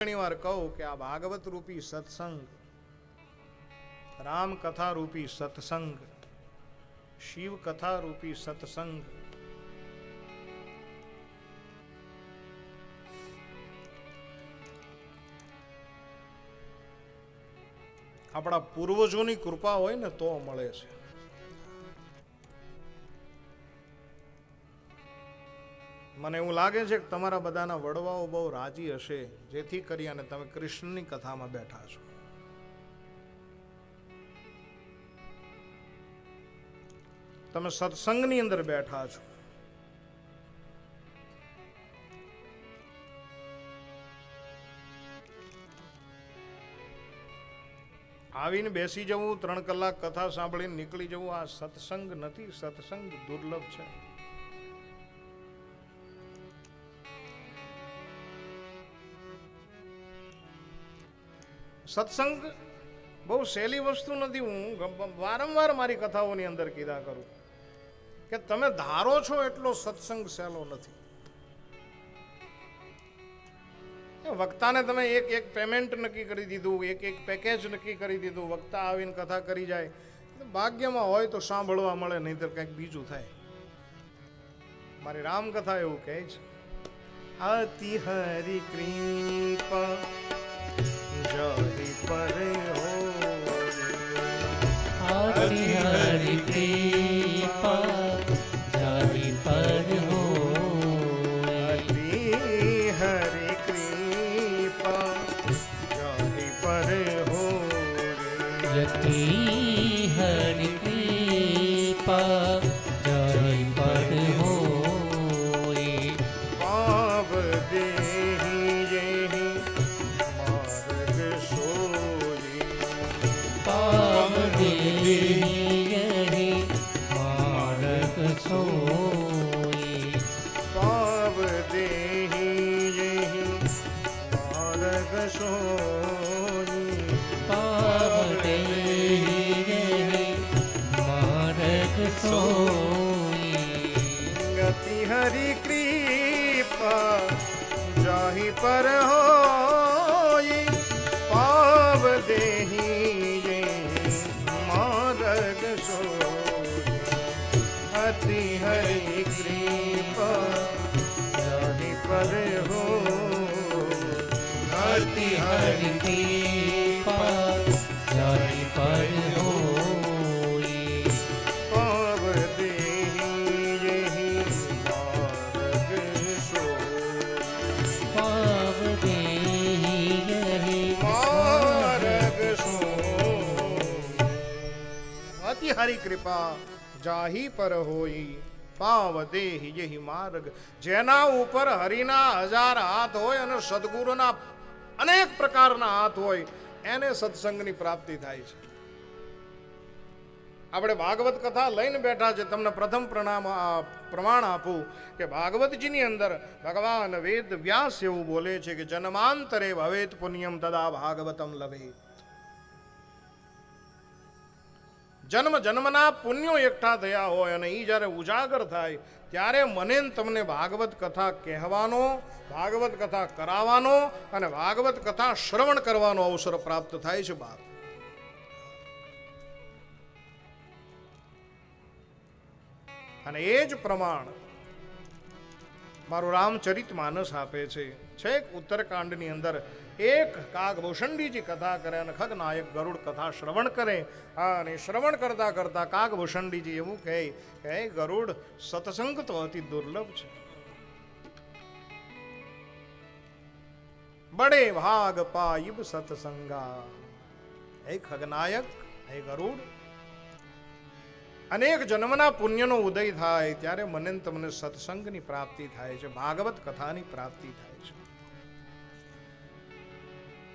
ઘણી વાર કહું કે આ ભાગવત રૂપી સત્સંગ, રામ કથા રૂપી સત્સંગ, શિવ કથા રૂપી સત્સંગ, આપણા પૂર્વજોની કૃપા હોય ને તો મળે છે. મને એવું લાગે છે કે તમારા બધાના વડવાઓ બહુ રાજી હશે, જેથી કરી અને તમે કૃષ્ણની કથામાં બેઠા છો. તમે સત્સંગની અંદર બેઠા છો. આવીને બેસી જવું, 3 કલાક કથા સાંભળીને નીકળી જવું, આ સત્સંગ નથી. સત્સંગ દુર્લભ છે. સત્સંગ બહુ સહેલી વસ્તુ નથી. હું વારંવાર મારી કથાઓની અંદર કીધા કરું કે તમે ધારો છો એટલો સત્સંગ સહેલો નથી. વક્તાને તમે એક પેમેન્ટ નક્કી કરી દીધું, એક પેકેજ નક્કી કરી દીધું, વક્તા આવીને કથા કરી જાય, ભાગ્યમાં હોય તો સાંભળવા મળે, નહીંતર કંઈક બીજું થાય. મારી રામકથા એવું કહે છે, અતિ હરિ કૃપા જાહી પર હો, અતિ હરિ કૃપા જાહી પર હો, અતિ હરિ કૃપા જાહી પર હો, અતિ હરિ કૃપા જાહી પર હો, પાવ દેહી જેહી માર્ગ સોઈ, પાવ દેહી માર્ગ સોઈ, પાવ દેહી જેહી માર્ગ સોઈ, પાવ દેહી માર્ગ સોઈ, ગતિ હરિ કૃપા જાહી પર હોઈ, પાવ દેહી જેહી માર્ગ સોઈ, અતિ હરિ કૃપા જાહી પર હોઈ, અતિ હરિ કૃપા જાહી પર હોઈ, પાવ દેહી જેહી માર્ગ સોઈ, પાવ દેહી માર્ગ સોઈ, અતિ હરિ કૃપા જાહી પર હોઈ, પાવ દેહી જેહી માર્ગ. જેના ઉપર હરિના 1000 હાથ હોય અને સદગુરુના અનેક પ્રકારના હાથ હોય, એને સત્સંગની પ્રાપ્તિ થાય છે. આપણે ભાગવત કથા લઈને બેઠા છે. તમને પ્રથમ પ્રમાણ આપું કે ભાગવતજીની અંદર ભગવાન વેદ વ્યાસ એવું બોલે છે કે જન્માંતરે ભવેત પુણ્યમ તદા ભાગવતમ લવેત. જન્મ જન્મના પુણ્યો એકઠા થયા હોય અને એ જ્યારે ઉજાગર થાય ત્યારે મને તમને ભાગવત કથા કહેવાનો, ભાગવત કથા કરાવવાનો અને ભાગવત કથા શ્રવણ કરવાનો અવસર પ્રાપ્ત થાય છે. બાપ, અને એ જ પ્રમાણ મારું રામચરિત માનસ આપે છે. છેક ઉત્તરકાંડની અંદર એક કાગભૂષણજીજી કથા કરે અને ખગનાયક ગરુડ કથા શ્રવણ કરે. અને શ્રવણ કરતા કરતા કાગભૂષણજીજી એવું કહે કે હે ગરુડ, સત્સંગ તો અતિ દુર્લભ છે. બડે ભાગ પાઇબ સત્સંગા. હે ખગનાયક, હે ગરુડ, અનેક જન્મના પુણ્યનો ઉદય થાય ત્યારે મને તમને સત્સંગની પ્રાપ્તિ થાય છે, ભાગવત કથાની પ્રાપ્તિ થાય.